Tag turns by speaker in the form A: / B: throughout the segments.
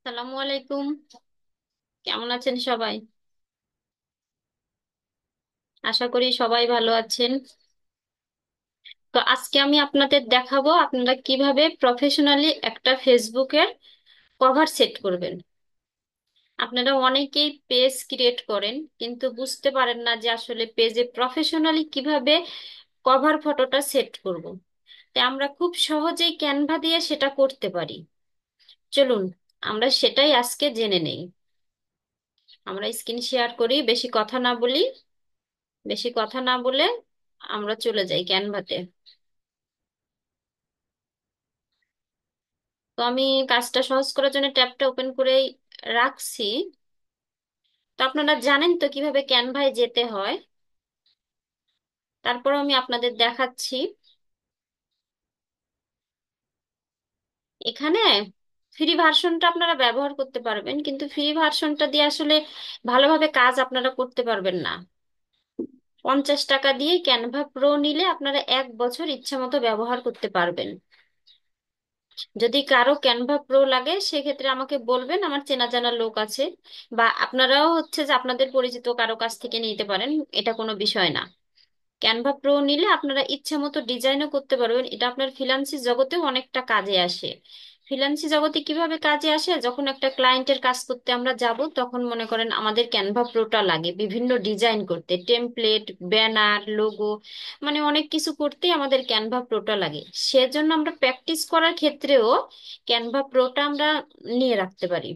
A: সালামু আলাইকুম। কেমন আছেন সবাই? আশা করি সবাই ভালো আছেন। তো আজকে আমি আপনাদের দেখাবো আপনারা কিভাবে প্রফেশনালি একটা ফেসবুকের কভার সেট করবেন। আপনারা অনেকেই পেজ ক্রিয়েট করেন কিন্তু বুঝতে পারেন না যে আসলে পেজে প্রফেশনালি কিভাবে কভার ফটোটা সেট করব। তাই আমরা খুব সহজেই ক্যানভা দিয়ে সেটা করতে পারি। চলুন আমরা সেটাই আজকে জেনে নেই। আমরা স্ক্রিন শেয়ার করি, বেশি কথা না বলে আমরা চলে যাই ক্যানভাতে। তো আমি কাজটা সহজ করার জন্য ট্যাবটা ওপেন করেই রাখছি। তো আপনারা জানেন তো কিভাবে ক্যানভায় যেতে হয়, তারপর আমি আপনাদের দেখাচ্ছি। এখানে ফ্রি ভার্সনটা আপনারা ব্যবহার করতে পারবেন, কিন্তু ফ্রি ভার্সনটা দিয়ে আসলে ভালোভাবে কাজ আপনারা করতে পারবেন না। 50 টাকা দিয়ে ক্যানভা প্রো নিলে আপনারা 1 বছর ইচ্ছা মতো ব্যবহার করতে পারবেন। যদি কারো ক্যানভা প্রো লাগে সেক্ষেত্রে আমাকে বলবেন, আমার চেনা জানা লোক আছে, বা আপনারাও হচ্ছে যে আপনাদের পরিচিত কারো কাছ থেকে নিতে পারেন। এটা কোনো বিষয় না। ক্যানভা প্রো নিলে আপনারা ইচ্ছে মতো ডিজাইনও করতে পারবেন। এটা আপনার ফ্রিল্যান্সিং জগতেও অনেকটা কাজে আসে। ফ্রিল্যান্সিং জগতে কিভাবে কাজে আসে, যখন একটা ক্লায়েন্টের কাজ করতে আমরা যাব তখন মনে করেন আমাদের ক্যানভা প্রোটা লাগে বিভিন্ন ডিজাইন করতে, টেমপ্লেট, ব্যানার, লোগো, মানে অনেক কিছু করতেই আমাদের ক্যানভা প্রোটা লাগে। সেজন্য আমরা প্র্যাকটিস করার ক্ষেত্রেও ক্যানভা প্রোটা আমরা নিয়ে রাখতে পারি।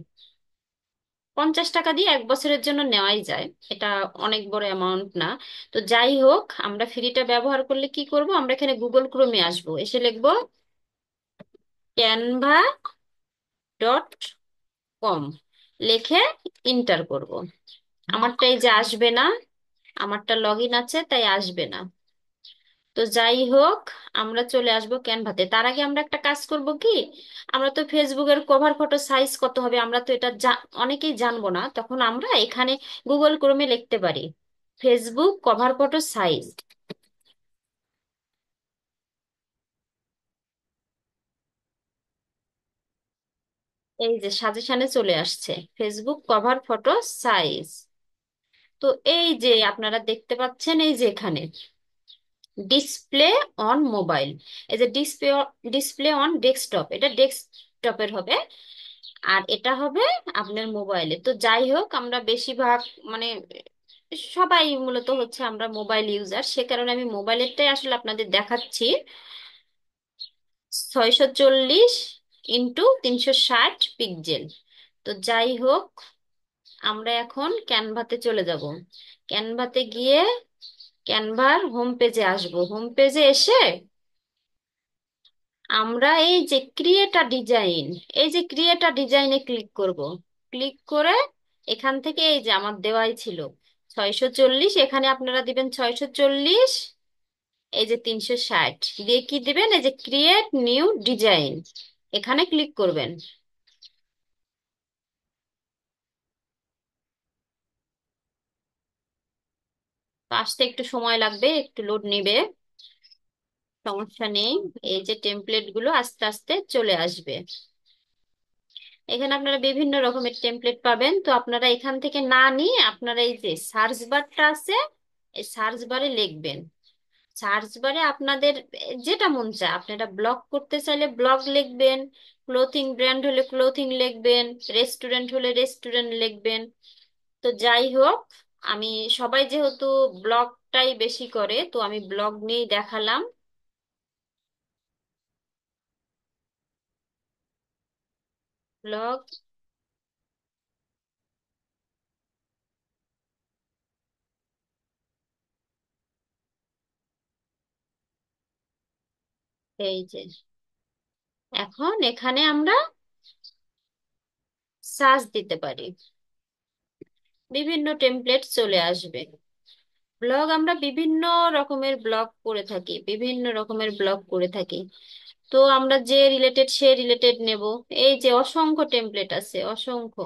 A: 50 টাকা দিয়ে 1 বছরের জন্য নেওয়াই যায়। এটা অনেক বড় অ্যামাউন্ট না। তো যাই হোক, আমরা ফ্রিটা ব্যবহার করলে কি করব, আমরা এখানে গুগল ক্রোমে আসবো, এসে লিখবো canva.com, লিখে ইন্টার করব। আমারটা এই যে আসবে না, আমারটা লগ ইন আছে তাই আসবে না। তো যাই হোক, আমরা চলে আসবো ক্যানভাতে। তার আগে আমরা একটা কাজ করব কি, আমরা তো ফেসবুকের কভার ফটো সাইজ কত হবে আমরা তো এটা অনেকেই জানবো না, তখন আমরা এখানে গুগল ক্রোমে লিখতে পারি ফেসবুক কভার ফটো সাইজ। এই যে সাজেশনে চলে আসছে ফেসবুক কভার ফটো সাইজ। তো এই যে আপনারা দেখতে পাচ্ছেন, এই যে এখানে ডিসপ্লে অন মোবাইল, এই যে ডিসপ্লে অন ডেস্কটপ, এটা ডেস্কটপের হবে, আর এটা হবে আপনার মোবাইলে। তো যাই হোক, আমরা বেশিরভাগ মানে সবাই মূলত হচ্ছে আমরা মোবাইল ইউজার, সে কারণে আমি মোবাইলেরটাই আসলে আপনাদের দেখাচ্ছি। 640 × 360 পিক্সেল। তো যাই হোক, আমরা এখন ক্যানভাতে চলে যাব। ক্যানভাতে গিয়ে ক্যানভার হোম পেজে আসব। হোম পেজে এসে আমরা এই যে ক্রিয়েট আ ডিজাইন, এই যে ক্রিয়েট আ ডিজাইনে ক্লিক করব। ক্লিক করে এখান থেকে এই যে আমার দেওয়াই ছিল 640, এখানে আপনারা দিবেন 640, এই যে 360 দিয়ে কি দিবেন, এই যে ক্রিয়েট নিউ ডিজাইন, এখানে ক্লিক করবেন। তো আসতে একটু সময় লাগবে, একটু লোড নিবে, সমস্যা নেই। এই যে টেমপ্লেট গুলো আস্তে আস্তে চলে আসবে। এখানে আপনারা বিভিন্ন রকমের টেমপ্লেট পাবেন। তো আপনারা এখান থেকে না নিয়ে আপনারা এই যে সার্চ বারটা আছে, এই সার্চ বারে লিখবেন। সার্চ বারে আপনাদের যেটা মন চায়, আপনারা ব্লগ করতে চাইলে ব্লগ লিখবেন, ক্লোথিং ব্র্যান্ড হলে ক্লোথিং লিখবেন, রেস্টুরেন্ট হলে রেস্টুরেন্ট লিখবেন। তো যাই হোক, আমি সবাই যেহেতু ব্লগটাই বেশি করে তো আমি ব্লগ নিয়েই দেখালাম। ব্লগ, এই যে এখন এখানে আমরা সার্চ দিতে পারি, বিভিন্ন টেমপ্লেট চলে আসবে। ব্লগ আমরা বিভিন্ন রকমের ব্লগ করে থাকি, বিভিন্ন রকমের ব্লগ করে থাকি। তো আমরা যে রিলেটেড সে রিলেটেড নেব। এই যে অসংখ্য টেমপ্লেট আছে, অসংখ্য,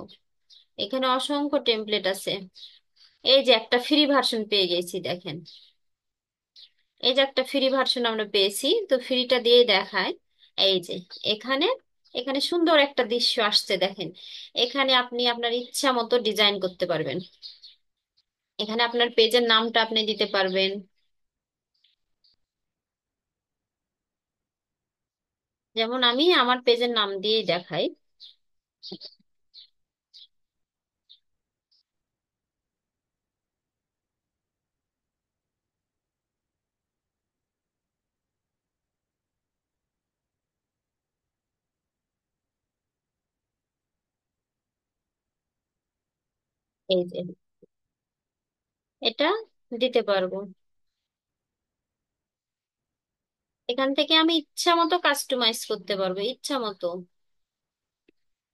A: এখানে অসংখ্য টেমপ্লেট আছে। এই যে একটা ফ্রি ভার্সন পেয়ে গেছি দেখেন, এই যে একটা ফ্রি ভার্সন আমরা পেয়েছি, তো ফ্রিটা দিয়েই দেখায়। এই যে এখানে এখানে সুন্দর একটা দৃশ্য আসছে দেখেন। এখানে আপনি আপনার ইচ্ছা মতো ডিজাইন করতে পারবেন। এখানে আপনার পেজের নামটা আপনি দিতে পারবেন। যেমন আমি আমার পেজের নাম দিয়েই দেখাই। এই যে এটা দিতে পারবো। এখান থেকে আমি ইচ্ছা মতো কাস্টমাইজ করতে পারবো ইচ্ছা মতো।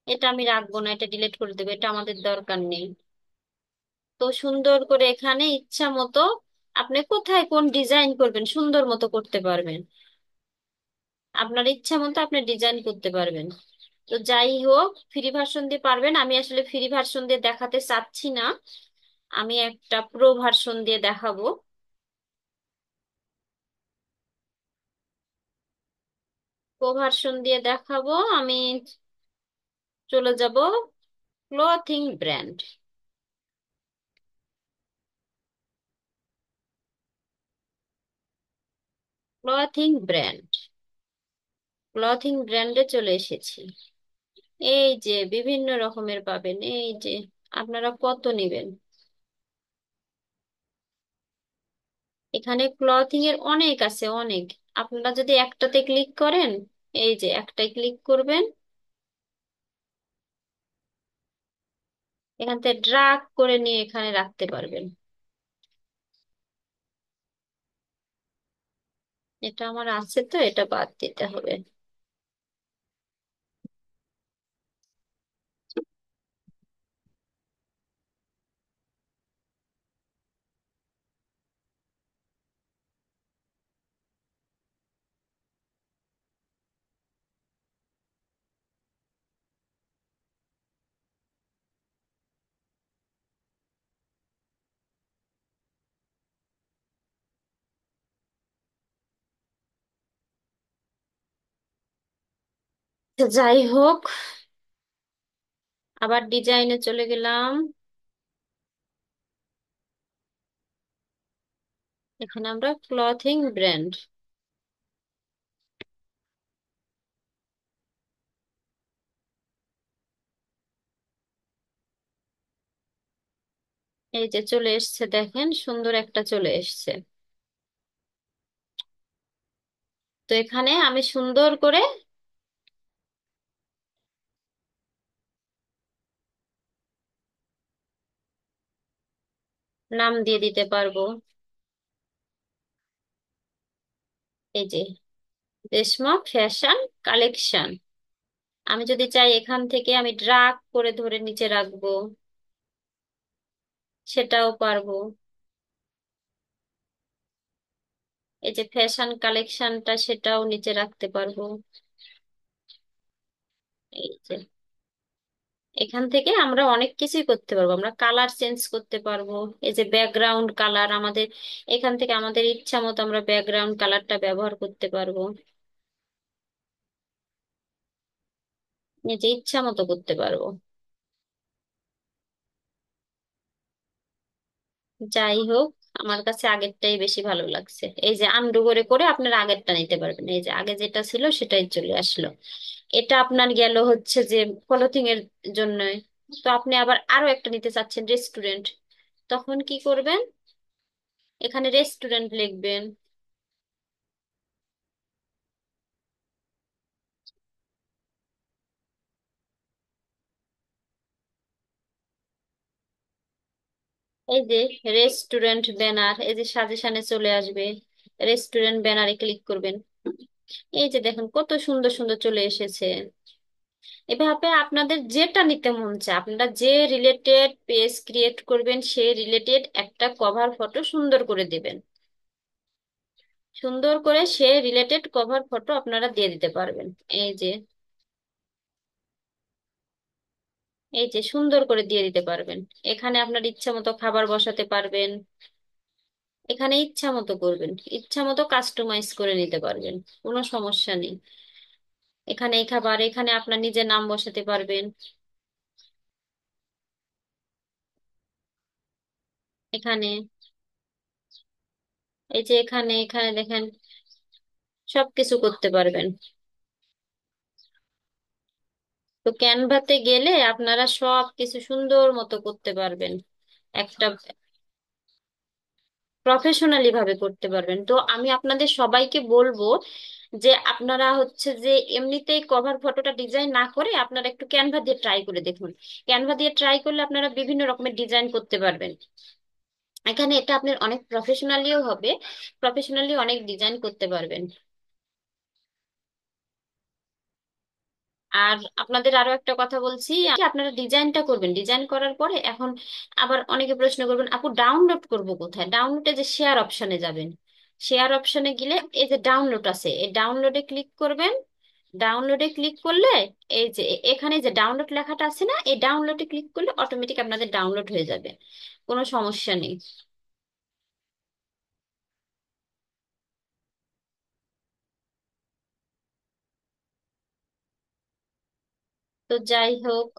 A: এটা আমি রাখবো না, এটা ডিলিট করে দেবো, এটা আমাদের দরকার নেই। তো সুন্দর করে এখানে ইচ্ছা মতো আপনি কোথায় কোন ডিজাইন করবেন সুন্দর মতো করতে পারবেন। আপনার ইচ্ছা মতো আপনি ডিজাইন করতে পারবেন। তো যাই হোক, ফ্রি ভার্সন দিয়ে পারবেন। আমি আসলে ফ্রি ভার্সন দিয়ে দেখাতে চাচ্ছি না, আমি একটা প্রো ভার্সন দিয়ে দেখাবো। প্রো ভার্সন দিয়ে দেখাবো আমি। চলে যাব clothing brand. Clothing brand, clothing ব্র্যান্ডে চলে এসেছি। এই যে বিভিন্ন রকমের পাবেন, এই যে আপনারা কত নেবেন। এখানে ক্লথিং এর অনেক আছে, অনেক। আপনারা যদি একটাতে ক্লিক করেন, এই যে একটাই ক্লিক করবেন, এখান থেকে ড্রাগ করে নিয়ে এখানে রাখতে পারবেন। এটা আমার আছে তো এটা বাদ দিতে হবে। তো যাই হোক, আবার ডিজাইনে চলে গেলাম। এখানে আমরা ক্লথিং ব্র্যান্ড, এই যে চলে এসছে দেখেন, সুন্দর একটা চলে এসছে। তো এখানে আমি সুন্দর করে নাম দিয়ে দিতে পারবো। এই যে রেশমা ফ্যাশন কালেকশন। আমি যদি চাই এখান থেকে আমি ড্রাগ করে ধরে নিচে রাখবো, সেটাও পারবো। এই যে ফ্যাশন কালেকশনটা, সেটাও নিচে রাখতে পারবো। এই যে এখান থেকে আমরা অনেক কিছুই করতে পারবো, আমরা কালার চেঞ্জ করতে পারবো। এই যে ব্যাকগ্রাউন্ড কালার আমাদের, এখান থেকে আমাদের ইচ্ছা মতো আমরা ব্যাকগ্রাউন্ড কালারটা ব্যবহার করতে পারবো, নিজে ইচ্ছা মতো করতে পারবো। যাই হোক, আমার কাছে আগেরটাই বেশি ভালো লাগছে। এই যে আন্ডু করে করে আপনার আগেরটা নিতে পারবেন, এই যে আগে যেটা ছিল সেটাই চলে আসলো। এটা আপনার গেল হচ্ছে যে ক্লথিং এর জন্য। তো আপনি আবার আরো একটা নিতে চাচ্ছেন রেস্টুরেন্ট, তখন কি করবেন, এখানে রেস্টুরেন্ট লিখবেন। এই যে রেস্টুরেন্ট ব্যানার, এই যে সাজেশনে চলে আসবে, রেস্টুরেন্ট ব্যানারে ক্লিক করবেন। এই যে দেখেন কত সুন্দর সুন্দর চলে এসেছে। এভাবে আপনাদের যেটা নিতে মন চায়, আপনারা যে রিলেটেড পেজ ক্রিয়েট করবেন সে রিলেটেড একটা কভার ফটো সুন্দর করে দিবেন। সুন্দর করে সে রিলেটেড কভার ফটো আপনারা দিয়ে দিতে পারবেন। এই যে, এই যে সুন্দর করে দিয়ে দিতে পারবেন। এখানে আপনার ইচ্ছা মতো খাবার বসাতে পারবেন, এখানে ইচ্ছা মতো করবেন, ইচ্ছা মতো কাস্টমাইজ করে নিতে পারবেন, কোনো সমস্যা নেই। এখানে এই খাবার, এখানে আপনার নিজের নাম বসাতে পারবেন। এখানে এই যে এখানে এখানে দেখেন সবকিছু করতে পারবেন। তো ক্যানভাতে গেলে আপনারা সব কিছু সুন্দর মতো করতে পারবেন, একটা প্রফেশনালি ভাবে করতে পারবেন। তো আমি আপনাদের সবাইকে বলবো যে আপনারা হচ্ছে যে এমনিতেই কভার ফটোটা ডিজাইন না করে আপনারা একটু ক্যানভা দিয়ে ট্রাই করে দেখুন। ক্যানভা দিয়ে ট্রাই করলে আপনারা বিভিন্ন রকমের ডিজাইন করতে পারবেন। এখানে এটা আপনার অনেক প্রফেশনালিও হবে, প্রফেশনালি অনেক ডিজাইন করতে পারবেন। আর আপনাদের আরো একটা কথা বলছি, আপনারা ডিজাইনটা করবেন, ডিজাইন করার পরে এখন আবার অনেকে প্রশ্ন করবেন আপু ডাউনলোড করব কোথায়। ডাউনলোডে যে শেয়ার অপশনে যাবেন, শেয়ার অপশনে গেলে এই যে ডাউনলোড আছে, এই ডাউনলোডে ক্লিক করবেন। ডাউনলোডে ক্লিক করলে এই যে এখানে যে ডাউনলোড লেখাটা আছে না, এই ডাউনলোডে ক্লিক করলে অটোমেটিক আপনাদের ডাউনলোড হয়ে যাবে, কোনো সমস্যা নেই। তো যাই হোক,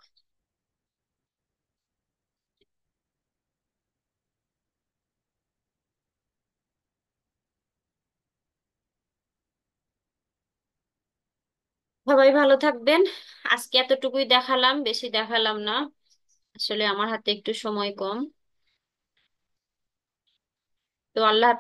A: সবাই ভালো থাকবেন। আজকে এতটুকুই দেখালাম, বেশি দেখালাম না, আসলে আমার হাতে একটু সময় কম। তো আল্লাহ